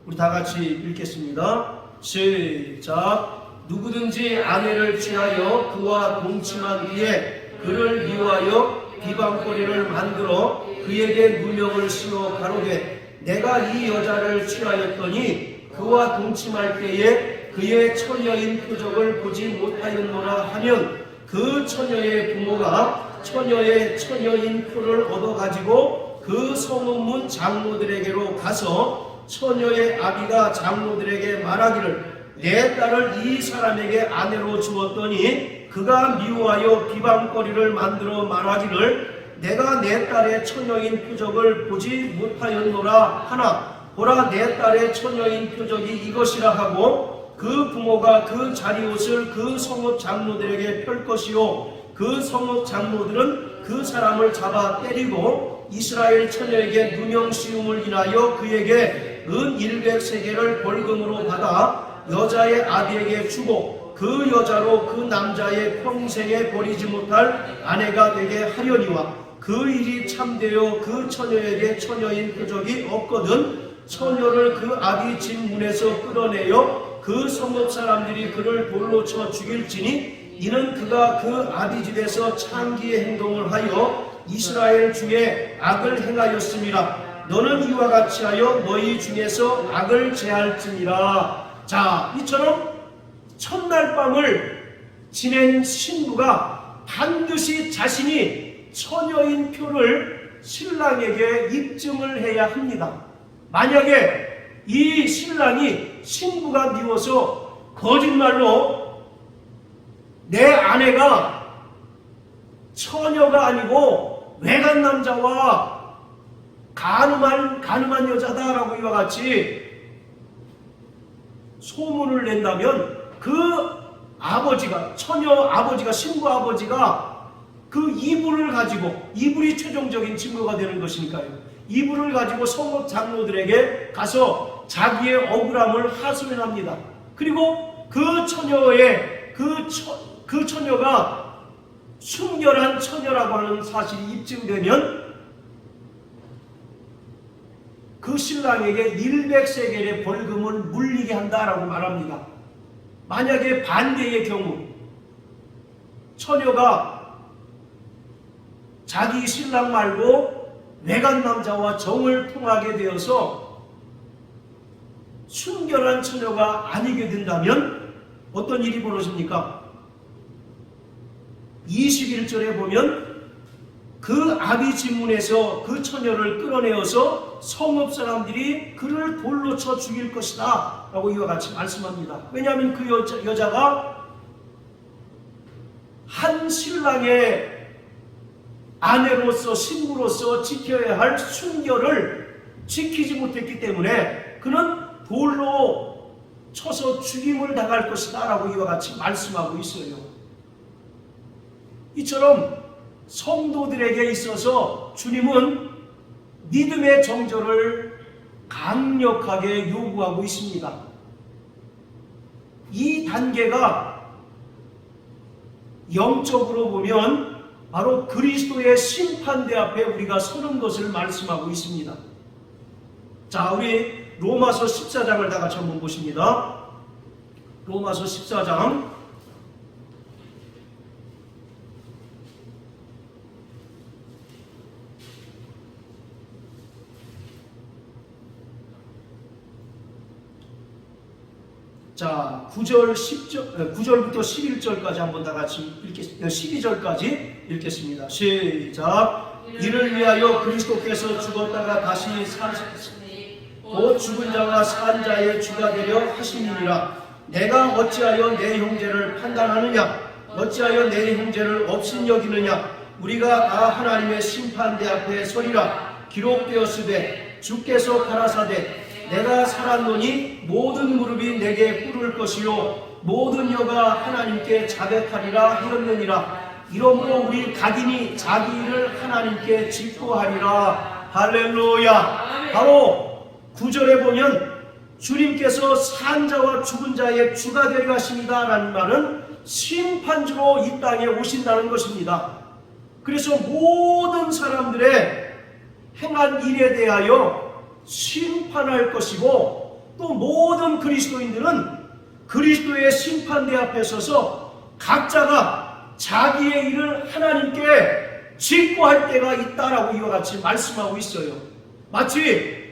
우리 다 같이 읽겠습니다. 시작. 누구든지 아내를 취하여 그와 동침한 후에 그를 미워하여 비방거리를 만들어 그에게 누명을 씌워 가로되 내가 이 여자를 취하였더니 그와 동침할 때에 그의 처녀인 표적을 보지 못하였노라 하면 그 처녀의 부모가 처녀의 처녀인 표를 얻어가지고 그 성읍문 장로들에게로 가서 처녀의 아비가 장로들에게 말하기를 내 딸을 이 사람에게 아내로 주었더니 그가 미워하여 비방거리를 만들어 말하기를 내가 내 딸의 처녀인 표적을 보지 못하였노라 하나 보라 내 딸의 처녀인 표적이 이것이라 하고 그 부모가 그 자리옷을 그 성읍 장로들에게 펼 것이요 그 성읍 장로들은 그 사람을 잡아 때리고 이스라엘 처녀에게 누명 씌움을 인하여 그에게 은 100세겔을 벌금으로 받아 여자의 아비에게 주고 그 여자로 그 남자의 평생에 버리지 못할 아내가 되게 하려니와 그 일이 참되어 그 처녀에게 처녀인 표적이 없거든 처녀를 그 아비 집 문에서 끌어내어 그 성읍 사람들이 그를 돌로 쳐 죽일지니 이는 그가 그 아비 집에서 창기의 행동을 하여 이스라엘 중에 악을 행하였음이라 너는 이와 같이 하여 너희 중에서 악을 제할지니라. 자, 이처럼 첫날 밤을 지낸 신부가 반드시 자신이 처녀인 표를 신랑에게 입증을 해야 합니다. 만약에 이 신랑이 신부가 미워서 거짓말로 내 아내가 처녀가 아니고 외간 남자와 가늠한 여자다라고 이와 같이 소문을 낸다면 그 아버지가 처녀 아버지가 신부 아버지가 그 이불을 가지고 이불이 최종적인 증거가 되는 것이니까요. 이불을 가지고 성읍 장로들에게 가서 자기의 억울함을 하소연합니다. 그리고 그 처녀의 그 처녀가 순결한 처녀라고 하는 사실이 입증되면 그 신랑에게 100세겔의 벌금을 물리게 한다라고 말합니다. 만약에 반대의 경우 처녀가 자기 신랑 말고 외간 남자와 정을 통하게 되어서 순결한 처녀가 아니게 된다면 어떤 일이 벌어집니까? 21절에 보면 그 아비 집문에서 그 처녀를 끌어내어서 성읍 사람들이 그를 돌로 쳐 죽일 것이다 라고 이와 같이 말씀합니다. 왜냐하면 그 여자가 한 신랑의 아내로서 신부로서 지켜야 할 순결을 지키지 못했기 때문에 그는 돌로 쳐서 죽임을 당할 것이다 라고 이와 같이 말씀하고 있어요. 이처럼 성도들에게 있어서 주님은 믿음의 정절을 강력하게 요구하고 있습니다. 이 단계가 영적으로 보면 바로 그리스도의 심판대 앞에 우리가 서는 것을 말씀하고 있습니다. 자, 우리 로마서 14장을 다 같이 한번 보십니다. 로마서 14장 자, 9절부터 11절까지 한번 다 같이 12절까지 읽겠습니다. 시작. 이를 위하여 그리스도께서 죽었다가 다시 곧 죽은 자와 산 자의 주가 되려 하심이니라. 내가 어찌하여 내 형제를 판단하느냐? 어찌하여 내 형제를 업신여기느냐? 우리가 다 하나님의 심판대 앞에 서리라. 기록되었으되 주께서 가라사대 내가 살았노니 모든 무릎이 내게 꿇을 것이요 모든 혀가 하나님께 자백하리라 하였느니라. 이러므로 우리 각인이 자기 일을 하나님께 직고하리라. 할렐루야. 바로 9절에 보면 주님께서 산 자와 죽은 자의 주가 되려 하십니다 라는 말은 심판주로 이 땅에 오신다는 것입니다. 그래서 모든 사람들의 행한 일에 대하여 심판할 것이고 또 모든 그리스도인들은 그리스도의 심판대 앞에 서서 각자가 자기의 일을 하나님께 직고할 때가 있다라고 이와 같이 말씀하고 있어요. 마치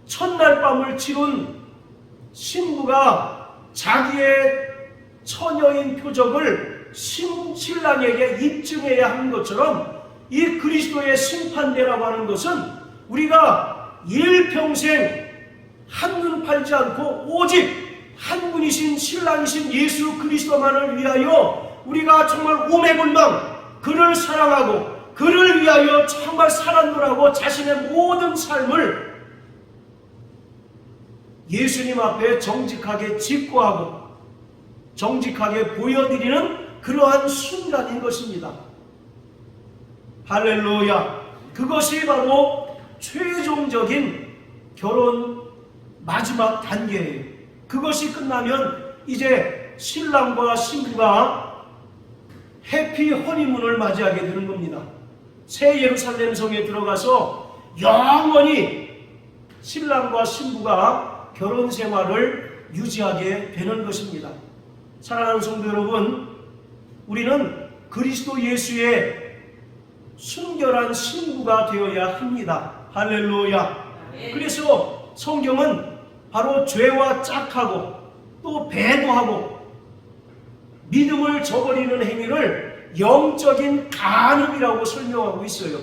첫날 밤을 치룬 신부가 자기의 처녀인 표적을 신랑에게 입증해야 하는 것처럼 이 그리스도의 심판대라고 하는 것은 우리가 일평생 한눈 팔지 않고 오직 한 분이신 신랑이신 예수 그리스도만을 위하여 우리가 정말 오매불망 그를 사랑하고 그를 위하여 정말 살았노라고 자신의 모든 삶을 예수님 앞에 정직하게 직고하고 정직하게 보여드리는 그러한 순간인 것입니다. 할렐루야. 그것이 바로 최종적인 결혼 마지막 단계예요. 그것이 끝나면 이제 신랑과 신부가 해피 허니문을 맞이하게 되는 겁니다. 새 예루살렘 성에 들어가서 영원히 신랑과 신부가 결혼 생활을 유지하게 되는 것입니다. 사랑하는 성도 여러분, 우리는 그리스도 예수의 순결한 신부가 되어야 합니다. 할렐루야. 그래서 성경은 바로 죄와 짝하고 또 배도하고 믿음을 저버리는 행위를 영적인 간음이라고 설명하고 있어요.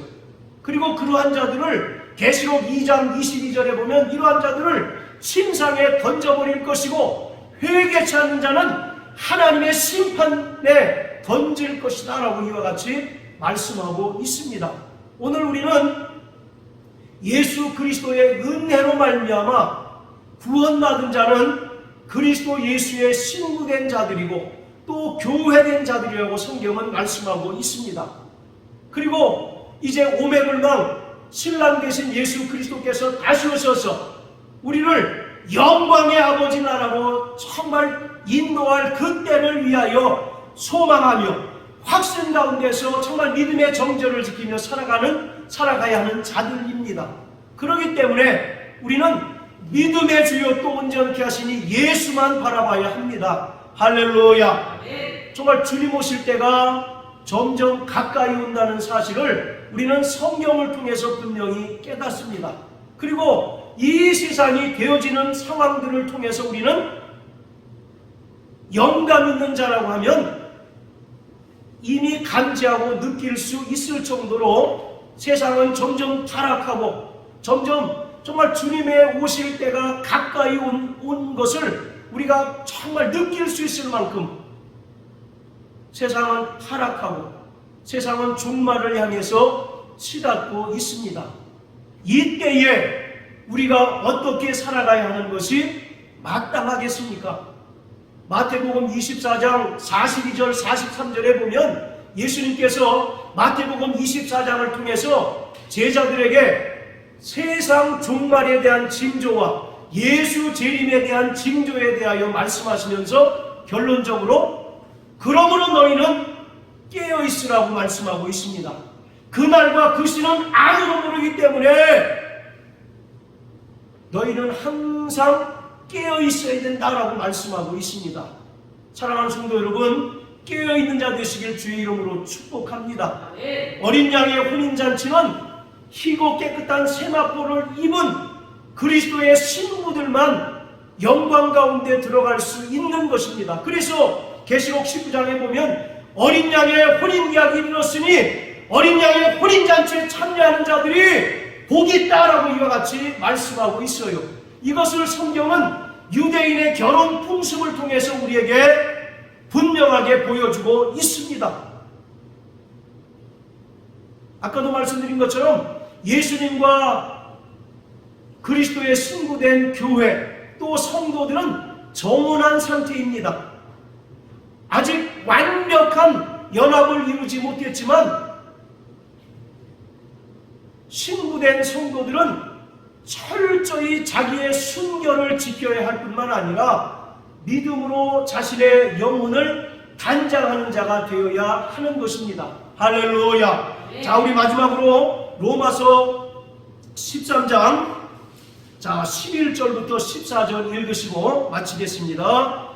그리고 그러한 자들을 계시록 2장 22절에 보면 이러한 자들을 침상에 던져버릴 것이고 회개치 않는 자는 하나님의 심판에 던질 것이다 라고 이와 같이 말씀하고 있습니다. 오늘 우리는 예수 그리스도의 은혜로 말미암아 구원받은 자는 그리스도 예수의 신부된 자들이고 또 교회된 자들이라고 성경은 말씀하고 있습니다. 그리고 이제 오매불망 신랑 되신 예수 그리스도께서 다시 오셔서 우리를 영광의 아버지 나라로 정말 인도할 그 때를 위하여 소망하며 확신 가운데서 정말 믿음의 정절을 지키며 살아가야 하는 자들입니다. 그렇기 때문에 우리는 믿음의 주요 또 온전케 하시니 예수만 바라봐야 합니다. 할렐루야. 정말 주님 오실 때가 점점 가까이 온다는 사실을 우리는 성경을 통해서 분명히 깨닫습니다. 그리고 이 세상이 되어지는 상황들을 통해서 우리는 영감 있는 자라고 하면 이미 감지하고 느낄 수 있을 정도로 세상은 점점 타락하고 점점 정말 주님의 오실 때가 가까이 온 것을 우리가 정말 느낄 수 있을 만큼 세상은 타락하고 세상은 종말을 향해서 치닫고 있습니다. 이때에 우리가 어떻게 살아가야 하는 것이 마땅하겠습니까? 마태복음 24장 42절 43절에 보면 예수님께서 마태복음 24장을 통해서 제자들에게 세상 종말에 대한 징조와 예수 재림에 대한 징조에 대하여 말씀하시면서 결론적으로 그러므로 너희는 깨어있으라고 말씀하고 있습니다. 그날과 그 시는 아무도 모르기 때문에 너희는 항상 깨어있어야 된다라고 말씀하고 있습니다. 사랑하는 성도 여러분, 깨어있는 자 되시길 주의 이름으로 축복합니다. 어린 양의 혼인잔치는 희고 깨끗한 세마포를 입은 그리스도의 신부들만 영광 가운데 들어갈 수 있는 것입니다. 그래서 계시록 19장에 보면 어린 양의 혼인 이야기를 들었으니 어린 양의 혼인잔치에 참여하는 자들이 복이 있다라고 이와 같이 말씀하고 있어요. 이것을 성경은 유대인의 결혼 풍습을 통해서 우리에게 분명하게 보여주고 있습니다. 아까도 말씀드린 것처럼 예수님과 그리스도의 신부된 교회 또 성도들은 정혼한 상태입니다. 아직 완벽한 연합을 이루지 못했지만 신부된 성도들은 철저히 자기의 순결을 지켜야 할 뿐만 아니라 믿음으로 자신의 영혼을 단장하는 자가 되어야 하는 것입니다. 할렐루야. 자, 우리 마지막으로 로마서 13장 11절부터 14절 읽으시고 마치겠습니다.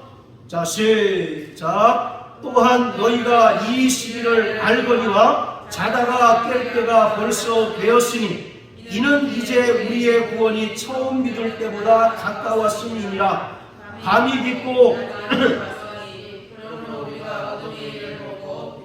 자, 시작. 또한 너희가 이 시를 알거니와 자다가 깰 때가 벌써 되었으니 이는 이제 우리의 구원이 처음 믿을 때보다 가까웠음이니라. 밤이 깊고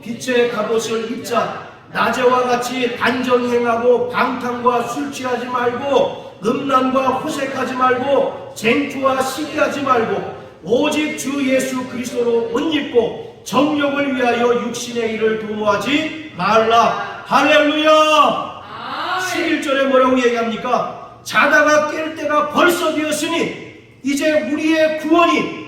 빛의 갑옷을 입자. 낮에와 같이 단정행하고 방탕과 술 취하지 말고 음란과 호색하지 말고 쟁투와 시기하지 말고 오직 주 예수 그리스도로 옷 입고 정욕을 위하여 육신의 일을 도모하지 말라. 할렐루야. 11절에 뭐라고 얘기합니까? 자다가 깰 때가 벌써 되었으니 이제 우리의 구원이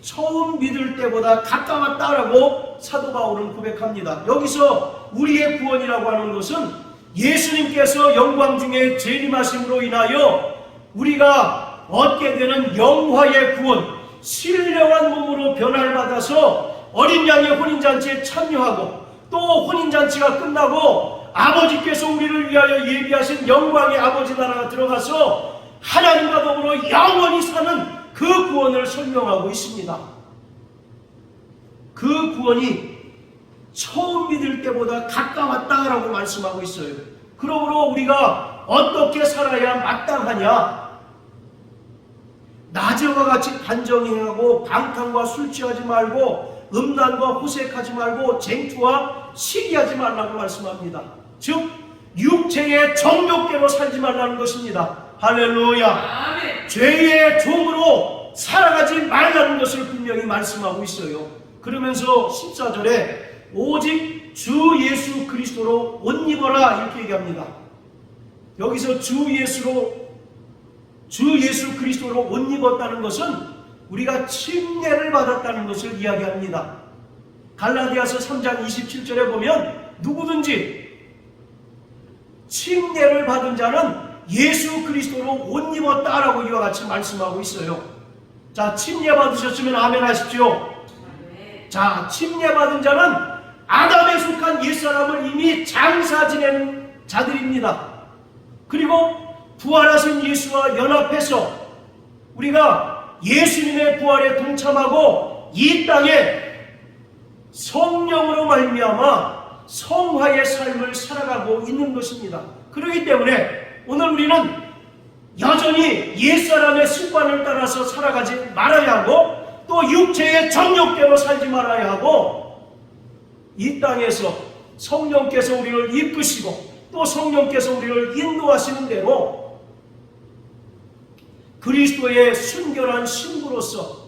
처음 믿을 때보다 가까웠다라고 사도 바울은 고백합니다. 여기서 우리의 구원이라고 하는 것은 예수님께서 영광 중에 재림하심으로 인하여 우리가 얻게 되는 영화의 구원, 신령한 몸으로 변화를 받아서 어린 양의 혼인잔치에 참여하고 또 혼인잔치가 끝나고 아버지께서 우리를 위하여 예비하신 영광의 아버지 나라가 들어가서 하나님과 더불어 영원히 사는 그 구원을 설명하고 있습니다. 그 구원이 처음 믿을 때보다 가까웠다라고 말씀하고 있어요. 그러므로 우리가 어떻게 살아야 마땅하냐? 낮에와 같이 단정행하고 방탕과 술 취하지 말고 음란과 호색하지 말고 쟁투와 시기하지 말라고 말씀합니다. 즉 육체의 정욕대로 살지 말라는 것입니다. 할렐루야. 아멘. 죄의 종으로 살아가지 말라는 것을 분명히 말씀하고 있어요. 그러면서 14절에 오직 주 예수 그리스도로 옷 입어라 이렇게 얘기합니다. 여기서 주 예수 그리스도로 옷 입었다는 것은 우리가 침례를 받았다는 것을 이야기합니다. 갈라디아서 3장 27절에 보면 누구든지 침례를 받은 자는 예수 그리스도로 옷 입었다라고 이와 같이 말씀하고 있어요. 자, 침례 받으셨으면 아멘 하십시오. 자, 침례 받은 자는 아담에 속한 옛사람을 이미 장사 지낸 자들입니다. 그리고 부활하신 예수와 연합해서 우리가 예수님의 부활에 동참하고 이 땅에 성령으로 말미암아 성화의 삶을 살아가고 있는 것입니다. 그렇기 때문에 오늘 우리는 여전히 옛사람의 습관을 따라서 살아가지 말아야 하고 또 육체의 정욕대로 살지 말아야 하고 이 땅에서 성령께서 우리를 이끄시고 또 성령께서 우리를 인도하시는 대로 그리스도의 순결한 신부로서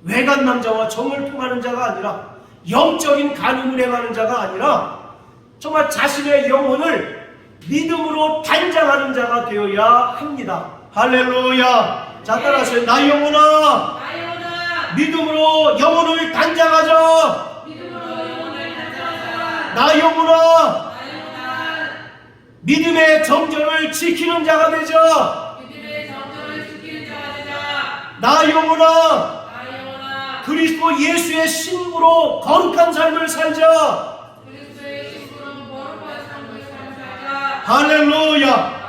외간 남자와 정을 통하는 자가 아니라 영적인 간음을 행하는 자가 아니라 정말 자신의 영혼을 믿음으로 단장하는 자가 되어야 합니다. 할렐루야. 자, 따라하세요. 나 영혼아, 믿음으로 영혼을 단장하자. 나 영혼아, 믿음의 정절을 지키는 자가 되자. 나 영혼아, 그리스도 예수의 신부로 거룩한 삶을 살자. 할렐루야.